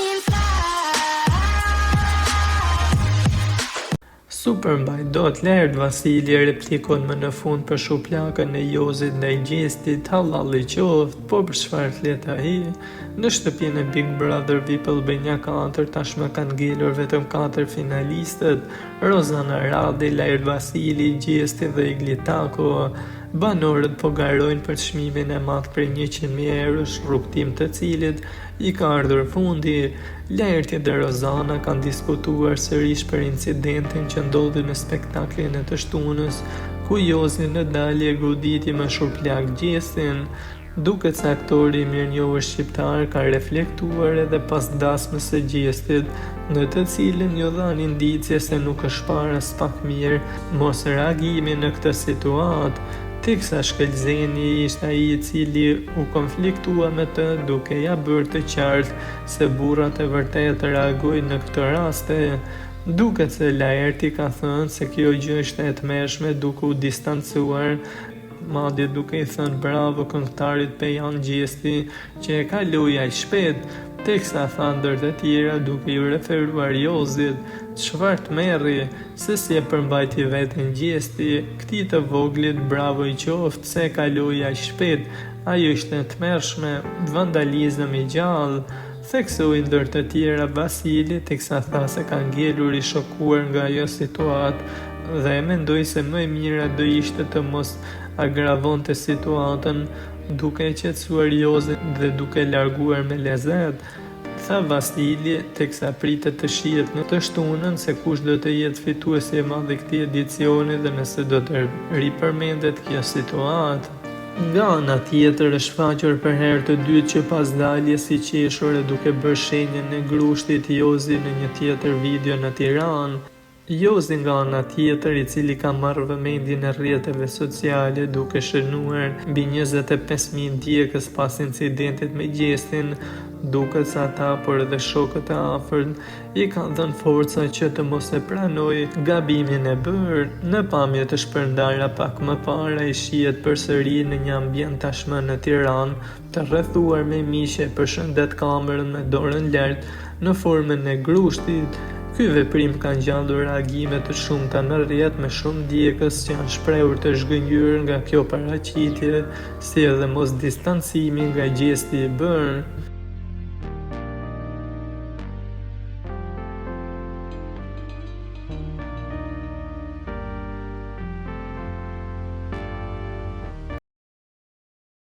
can fly. Super mbaj dot lart Vasili replikon më në fund për shuplakën e Jozit ndaj Gjestit, hallalli qoftë, po për çfarë flet ai? Në shtëpinë e Big Brother VIP Albania 4 tashmë kanë ngelur vetëm 4 finalistët: Rozana Radi, Lart Vasili, Gjesti dhe Iglitako. Banorët po garojnë për çmimin e madh prej 100.000 eurosh, rrugtim të cilit i ka ardhur fundi. Lerti dhe Rozana kanë diskutuar sërish për incidentin që ndodhi në spektaklin e të shtunës, ku Jozi në dalje goditi me shurplak Gjestin. Duket se aktori i mirënjohur shqiptar ka reflektuar edhe pas dasmës së Gjestit, në të cilën ju dhan indicje se nuk është parë as pak mirë mos reagimi në këtë situatë. Teksa Shkelzeni ishte ai i cili u konfliktua me të, duke ja bërë të qartë se burrat e vërtet reagojnë në këtë raste. Duket se Laerti ka thënë se kjo gjë është e tmerrshme, duke u distancuar, madje duke i thënë bravo këngëtarit Pejan Gjesti që e kaloi aq shpejt, teksa tha ndër të tjera duke ju referuar Jozit: "Çfarë të merri, se si e përmbajti veten Gjesti, këtij të voglit bravo i qoftë se e kaloi aq shpejt, ajo ishte e tmerrshme, vandalizëm i gjallë", theksoi ndër të tjera Vasili, teksa tha se ka ngelur i shokuar nga ajo situatë dhe e mendoi se më e mira do ishte të mos agravonte situatën, duke e qetësuar Jozin dhe duke larguar me lezet. Tha Vasili, teksa pritet të shihet në të shtunën se kush do të jetë fituesi i madh i këtij edicioni dhe nëse do të ripërmendet kjo situatë. Nga ana tjetër është faqur për herë të dytë që pas daljes si qeshur e duke bërë shenjën e grushtit Jozi në një tjetër video në Tiranë. Jozi nga ana tjetër, i cili ka marrë vëmendjen e rrjeteve sociale duke shënuar mbi 25.000 ndjekës pas incidentit me Gjestin, duket se ata, por edhe shokët e afërt, i kanë dhënë forca që të mos e pranojë gabimin e bërë. Në pamje të shpërndara pak më parë, i shihet përsëri në një ambient tashmë në Tiranë, të rrethuar me miqe, përshëndet kamerën me dorën lart në formën e grushtit. Ky veprim ka ngjallur reagime të shumta në rrjet, me shumë ndjekës që janë shprehur të zhgënjur nga kjo paraqitje, si edhe mos distancimi nga Gjesti i bërë.